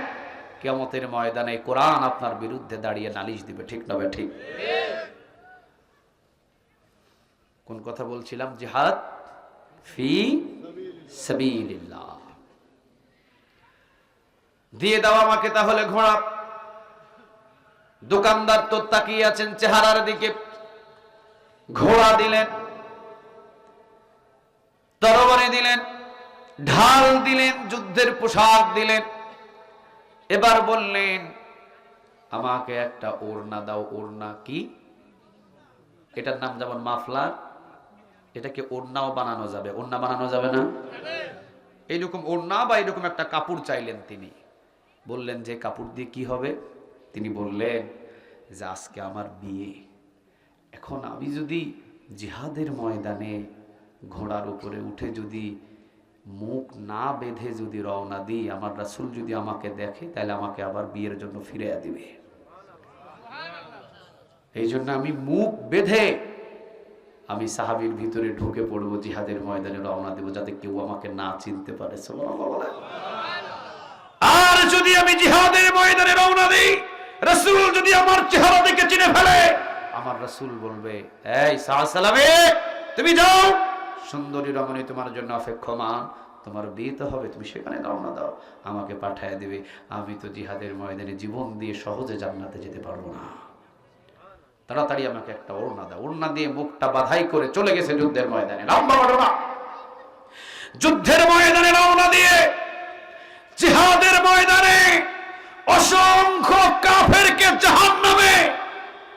কিয়ামতের ময়দানে কোরআন আপনার বিরুদ্ধে দাঁড়িয়ে নালিশ দিবে। ঠিক না ঠিক? কোন কথা বলছিলাম? জিহাদ ফি সাবিলিল্লাহ। দিয়ে দাও আমাকে তাহলে ঘোড়া। দোকানদার তো তাকিয়ে আছেন চেহারার দিকে, ঘোড়া দিলেন, তরবারি দিলেন, ঢাল দিলেন, যুদ্ধের পোশাক দিলেন। এবার বললেন আমাকে একটা ওড়না দাও। ওড়না কি? এটার নাম যেমন মাফলার, এটাকে ওড়নাও বানানো যাবে। ওড়না বানানো যাবে না? এইরকম ওড়না বা এরকম একটা কাপড় চাইলেন তিনি। বললেন যে কাপড় দিয়ে কি হবে? তিনি বললেন যে আজকে আমার বিয়ে, এখন আমি যদি জিহাদের ময়দানে ঘোড়ার উপরে উঠে যদি মুখ না বেঁধে যদি রওনা দিই, আমার রাসূল যদি আমাকে দেখে তাহলে আমাকে আবার বিয়ের জন্য ফিরিয়ে দিবে। এই জন্য আমি মুখ বেঁধে আমি সাহাবীর ভিতরে ঢুকে পড়বো, জিহাদের ময়দানে রওনা দেব, যাতে কেউ আমাকে না চিনতে পারে। সুবহানাল্লাহ। আর যদি আমি জিহাদের ময়দানে রওনা দিই, রাসূল যদি আমার চেহারা দেখে চিনে ফেলে, আমার রাসূল বলবে এই সালামে তুমি যাও, সুন্দরী রমণী তোমার জন্য অপেক্ষমান, তোমার বিয়ে তো হবে, তুমি সেখানে রওনা দাও, আমাকে পাঠায় দিবে। আমি তো জিহাদের ময়দানে জীবন দিয়ে সহজে জান্নাতে যেতে পারবো না, তাড়াতাড়ি আমাকে একটা ওড়না দাও। ওড়না দিয়ে মুখটা বাঁধাই করে চলে গেছে যুদ্ধের ময়দানে। লম্বা ঘটনা। যুদ্ধের ময়দানে রওনা দিয়ে জিহাদের ময়দানে অসংখ্য কাফেরকে জাহান্নামে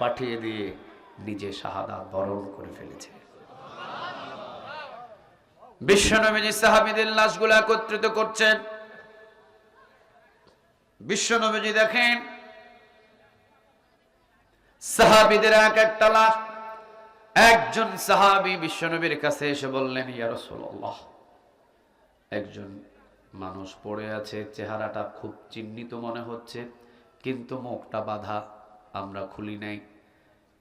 পাঠিয়ে দিয়ে নিজে শাহাদাত বরণ করে ফেলেছে। বিশ্বনবী সাহাবীদের লাশগুলো একত্রিত করছেন। বিশ্বনবী দেখেন সাহাবীদের এক একটা লাশ। একজন সাহাবী বিশ্বনবীর কাছে এসে বললেন ইয়া রাসূলুল্লাহ, একজন মানুষ পড়ে আছে, চেহারাটা খুব চিহ্নিত মনে হচ্ছে, কিন্তু মুখটা বাঁধা, আমরা খুলি নাই,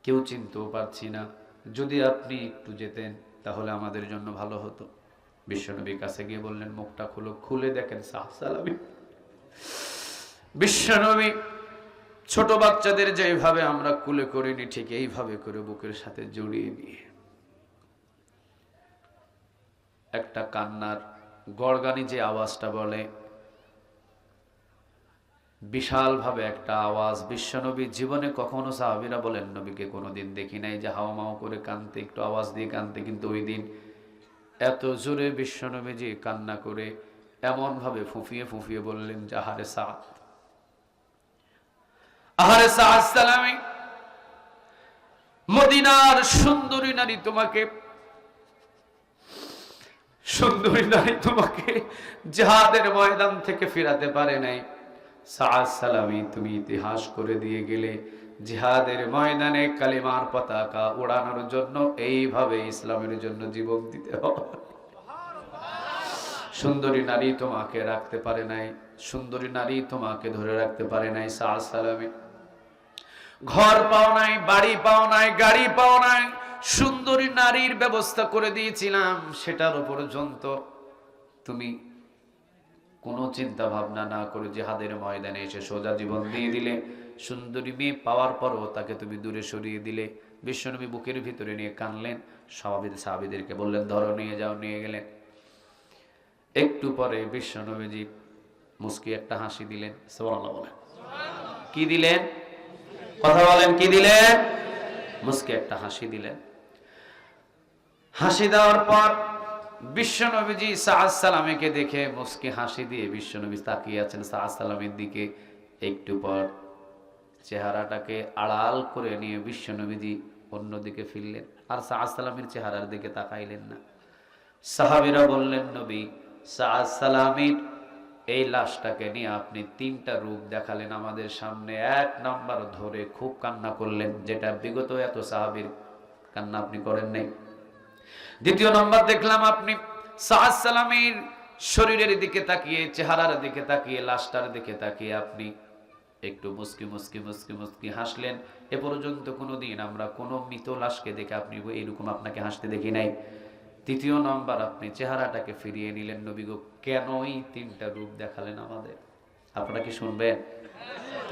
কেউ চিনতেও পারছি না, যদি আপনি একটু যেতেন তাহলে আমাদের জন্য ভালো হতো। বিশ্বনবীর কাছে গিয়ে বললেন মুখটা খুলো। খুলে দেখেন সাহাবী। বিশ্বনবী ছোট বাচ্চাদের যেভাবে আমরা কুলে করিনি ঠিক এইভাবে করে বুকের সাথে জড়িয়ে নিয়ে একটা কান্নার গড়গানি যে আওয়াজটা বলে, বিশাল ভাবে একটা আওয়াজ। বিশ্বনবী জীবনে কখনো সাহাবীরা বলেন নবীকে কোনোদিন দেখি নাই যে হাওমাও করে কানতে, একটু আওয়াজ দিয়ে কানতে, কিন্তু ওই দিন এত জোরে বিশ্বনবীজি কান্না করে এমন ভাবে ফুঁফিয়ে ফুঁফিয়ে বললেন যে আহারে সাদ, আহারে সাদ সালামি, মদিনার সুন্দরী নারী তোমাকে, সুন্দরী নারী তোমাকে জিহাদের ময়দান থেকে ফিরাতে পারে নাই। সাদ সালামি, তুমি ইতিহাস করে দিয়ে গেলে জিহাদের ময়দানে কালিমার পতাকা উড়ানোর জন্য এইভাবে ইসলামের জন্য জীবন দিতে হবে। সুন্দরী নারী তোমাকে রাখতে পারে নাই, সুন্দরী নারী তোমাকে ধরে রাখতে পারে নাই। সাদ সালামি, ঘর পাও নাই, বাড়ি পাও নাই, গাড়ি পাও নাই, সুন্দরী নারীর ব্যবস্থা করে দিয়েছিলাম, সেটার পর্যন্ত তুমি কোনো চিন্তা ভাবনা না করে জিহাদের ময়দানে এসে সোজা জীবন দিয়ে দিলে। সুন্দরী মেয়ে পাওয়ার পরও তাকে তুমি দূরে সরিয়ে দিলে। বিশ্বনবী বুকের ভিতরে নিয়ে কানলেন, সাহাবীদেরকে বললেন ধরো, নিয়ে যাও। নিয়ে গেলেন। একটু পরে বিশ্বনবীজি মুস্কি একটা হাসি দিলেন। সুবহানাল্লাহ বলেন। কি দিলেন? কথা বলেন, কি দিলেন? মুস্কি একটা হাসি দিলেন। হাসি দেওয়ার পর বিশ্বনবীজি সাআদ সালামীকে দেখে মুস্কি হাসি দিয়ে বিশ্বনবী তাকিয়ে আছেন সাআদ সালামীর দিকে। একটু পর চেহারাটাকে আড়াল করে নিয়ে বিশ্বনবীজি অন্যদিকে ফিরলেন, আর সাআদ সালামীর চেহারার দিকে তাকাইলেন না। সাহাবীরা বললেন, নবী, সাআদ সালামীর এই লাশটাকে নিয়ে আপনি তিনটা রূপ দেখালেন আমাদের সামনে। এক নাম্বার ধরে খুব কান্না করলেন, যেটা বিগত এত সাহাবীর কান্না আপনি করেন নাই। দ্বিতীয় নম্বর দেখলাম আপনি সাআদ সালামীর শরীরের দিকে তাকিয়ে, চেহারার দিকে তাকিয়ে, লাশটার দিকে তাকিয়ে আপনি একটু মুস্কি মুস্কি মুস্কি মুস্কি হাসলেন। এ পর্যন্ত কোনোদিন আমরা কোনো মৃত লাশকে দেখে আপনি এরকম আপনাকে হাসতে দেখি নাই। তৃতীয় নম্বর আপনি চেহারাটাকে ফিরিয়ে নিলেন। নবী গো, কেন এই তিনটা রূপ দেখালেন আমাদের? আপনারা কি শুনবেন?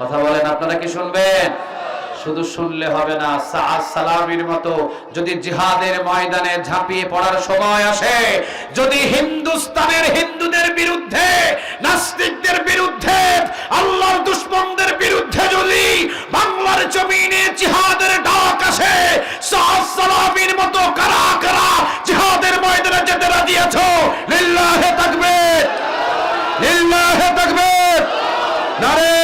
কথা বলেন, আপনারা কি শুনবেন? শুধু শুনলে হবে না, সাআদ সালামীর মতো যদি জিহাদের ময়দানে ঝাঁপিয়ে পড়ার সময় আসে, যদি হিন্দুস্তানের হিন্দুদের বিরুদ্ধে, নাস্তিকদের বিরুদ্ধে, আল্লাহর দুশমনদের বিরুদ্ধে যদি বাংলার জমিনে জিহাদের ডাক আসে, সাআদ সালামীর মতো কারা কারা জিহাদের ময়দানে যেতে রাজি আছো? লিল্লাহে তাকবীর, লিল্লাহে তাকবীর, নারে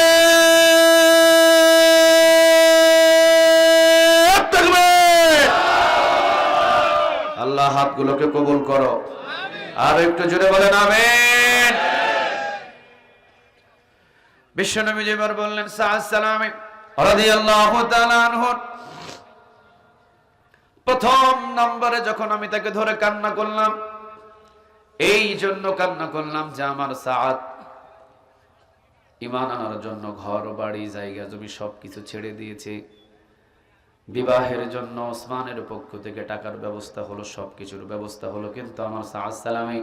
আল্লাহ হাতগুলোকে কবুল করো। আর একটু জোরে বলেন আমিন। বিশ্বনবী এবার বললেন সাআদ সালামী রাদিয়াল্লাহু তাআলা আনহু, প্রথম নম্বরে যখন আমি তাকে ধরে কান্না করলাম, এই জন্য কান্না করলাম যে আমার সাআদ ঈমান আনার জন্য ঘর বাড়ি জায়গা জমি সবকিছু ছেড়ে দিয়েছে। বিবাহের জন্য ওসমানের পক্ষ থেকে টাকার ব্যবস্থা হলো, সবকিছুর ব্যবস্থা হলো, কিন্তু আমার সাআদ সালামী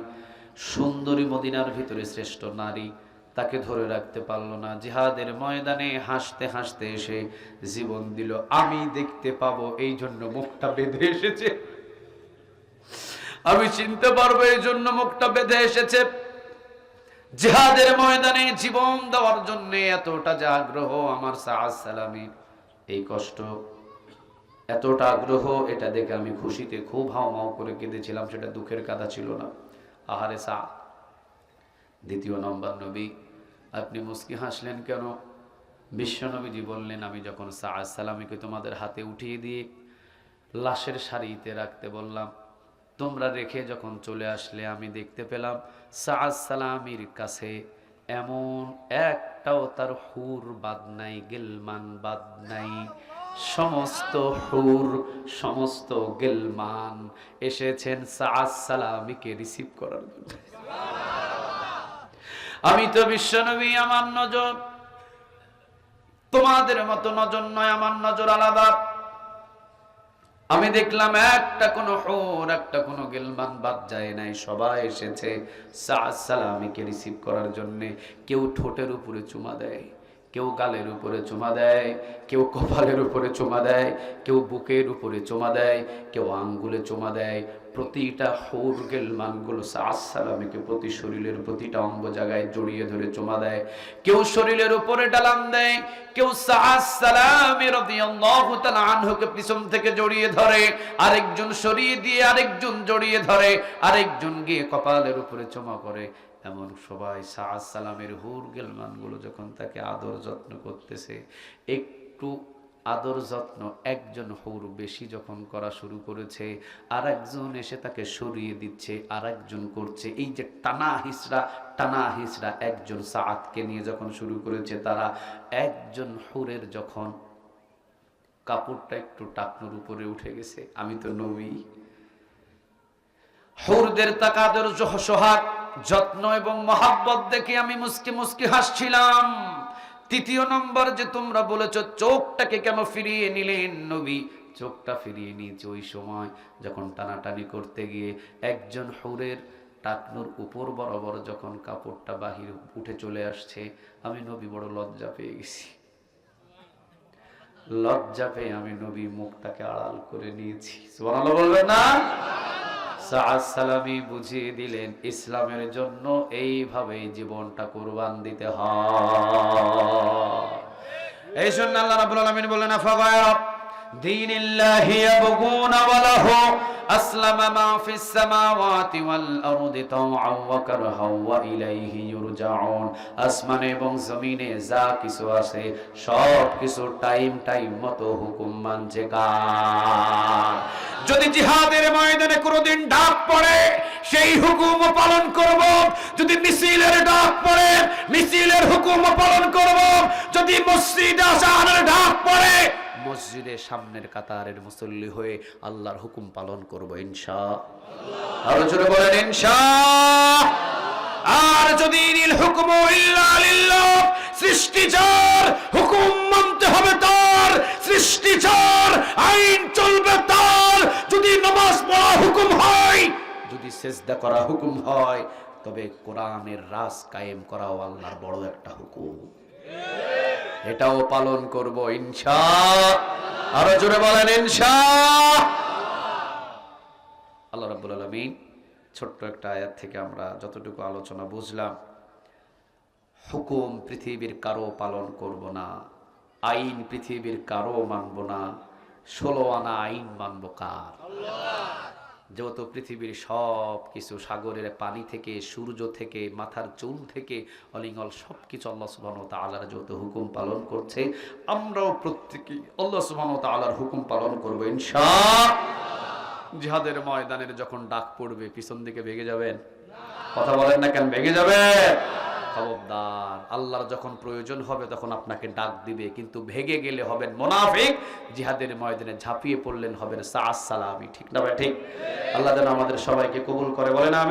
সুন্দরী মদিনার ভিতরে শ্রেষ্ঠ নারী, তাকে ধরে রাখতে পারলো না। জিহাদের ময়দানে হাসতে হাসতে এসে জীবন দিল। আমি দেখতে পাবো এই জন্য মুখটা বেঁধে এসেছে, আমি চিনতে পারবো এই জন্য মুখটা বেঁধে এসেছে। জিহাদের ময়দানে জীবন দেওয়ার জন্য এতটা যে আগ্রহ আমার সাআদ সালামীর, এই কষ্ট, এতটা আগ্রহ, এটা দেখে আমি খুশিতে খুব হাওমাও করে কেঁদেছিলাম, সেটা দুঃখের কথা ছিল না। আহারে সাআদ। দ্বিতীয় নম্বর, নবী আপনি মুস্কি হাসলেন কেন? বিশ্বনবীজি বললেন, আমি যখন সাআদ সালামীকে তোমাদের হাতে উঠিয়ে দিয়ে লাশের সারিতে রাখতে বললাম, তোমরা রেখে যখন চলে আসলে, আমি দেখতে পেলাম সাআদ সালামীর কাছে এমন একটাও তার হুর বাদ নাই, গিলমান বাদ নাই। সমস্ত হুর, সমস্ত গিলমান এসেছেন সাআদ সালামীকে রিসিভ করার জন্য। আমি তো বিশ্বনবী, আমার নজর তোমাদের মতো নজর নয়, আমার নজর আলাদা। আমি দেখলাম একটা কোনো হুর, একটা কোনো গিলমান বাদ যায় নাই, সবাই এসেছে সাআদ সালামীকে রিসিভ করার জন্য। কেউ ঠোঁটের উপরে চুমা দেয়, কেউ গালের উপরে চুমা দেয়, কেউ কপালের উপরে চুমা দেয়, কেউ বুকের উপরে চুমা দেয়, কেউ আঙ্গুলে চুমা দেয়। প্রতিটা হুর গিলমানগুলো সাআদ সালামীকে প্রতি শরীরের প্রতিটা অঙ্গ জায়গায় জড়িয়ে ধরে চুমা দেয়। কেউ শরীরের উপরে ডালাম দেয়, কেউ সাআদ সালামী রাদিয়াল্লাহু তাআলা আনহুকে পিছন থেকে জড়িয়ে ধরে, আরেকজন সরিয়ে দিয়ে আরেকজন জড়িয়ে ধরে, আরেকজন গিয়ে কপালের উপরে চুমা করে। এমন সবাই সাআদ সালামের হুর গিলমানগুলো যখন তাকে আদর যত্ন করতেছে, একটু আদর যত্ন একজন হুর বেশি যখন করা শুরু করেছে, আর একজন এসে তাকে সরিয়ে দিচ্ছে, আর একজন করছে। এই যে টানা হিসরা একজন সাআদকে নিয়ে যখন শুরু করেছে তারা, একজন হুরের যখন কাপড়টা একটু টাকনুর উপরে উঠে গেছে, আমি তো নবী, হুরদের তাকাদর সোহাগ যত্ন এবং মহাব্বত দেখে আমি মুস্কি মুস্কি হাসছিলাম। তৃতীয় নম্বর যে তোমরা বলেছো চোখটাকে কেন ফিরিয়ে নিলেন নবী? চোখটা ফিরিয়ে নিয়েছে ওই সময় যখন টানাটানি করতে গিয়ে একজন হুরের টাকনুর উপর বরাবর যখন কাপড়টা বাহির উঠে চলে আসছে, আমি নবী বড় লজ্জা পেয়ে গেছি। লজ্জা পেয়ে আমি নবী মুখটাকে আড়াল করে নিয়েছি। সুবহানাল্লাহ বলবেন না? সাআদ সালামি বুঝিয়ে দিলেন ইসলামের জন্য এইভাবে জীবনটা কুরবান দিতে হয়। এই জন্য আল্লাহ রাব্বুল আলামিন বলেন আফাগায়রা দীনিল্লাহি ইয়াবগুনা ওয়া লাহু আসলামা মা ফিস সামাওয়াতি ওয়াল আরদি তাওআন ওয়া কারহান ওয়া ইলাইহি ইউরজাউন। আসমানে এবং জমিনে যা কিছু আছে সব কিছু টাইম মতো হুকুম মানছে কার? যদি জিহাদের ময়দানে কোনোদিন ডাক পড়ে সেই হুকুম পালন করব। যদি মিছিলের ডাক পড়ে মিছিলের হুকুম পালন করব। যদি মসজিদে আযানের ডাক পড়ে মসজিদের সামনের কাতারের মুসল্লি হয়ে আল্লাহর হুকুম পালন করব ইনশাআল্লাহ। আর জোরে বলেন ইনশাআল্লাহ। আর যদি ইনিল হুকমু ইল্লা লিল্লাহ, সৃষ্টিচার হুকুম মানতে হবে তার, সৃষ্টিচার আইন চলবে তার। যদি নামাজ পড়া হুকুম হয়, যদি সিজদা করা হুকুম হয়, তবে কোরআনের রাজ কায়েম করাও আল্লাহর বড় একটা হুকুম। এটাও পালন করব ইনশাআল্লাহ। আরো জোরে বলেন ইনশাআল্লাহ। আল্লাহ রাব্বুল আলামিন ছোট্ট একটা আয়াত থেকে আমরা যতটুকু আলোচনা বুঝলাম, হুকুম পৃথিবীর কারো পালন করব না, আইন পৃথিবীর কারো মানব না, 16 আনা আইন মানব কার? যত পৃথিবীর সব কিছু, সাগরের পানি থেকে, সূর্য থেকে, মাথার চুল থেকে, অলিঙ্গল সবকিছু আল্লাহ সুবহানাহু ওয়া তাআলার যত হুকুম পালন করছে, আমরাও প্রত্যেকেই আল্লাহ সুবহানাহু ওয়া তাআলার হুকুম পালন করব ইনশাআল্লাহ। জিহাদের ময়দানের যখন ডাক পড়বে পিছন দিকে ভেগে যাবেন? কথা বলেন না কেন? ভেগে যাবে? খবরদার, আল্লাহর যখন প্রয়োজন হবে তখন আপনাকে ডাক দিবে, কিন্তু ভেগে গেলে হবেন মুনাফিক, জিহাদের ময়দানে ঝাঁপিয়ে পড়লেন হবেন সাআদ সালামি। ঠিক না ভাই? ঠিক। আল্লাহ যেন আমাদের সবাইকে কবুল করে, বলেন আমিন।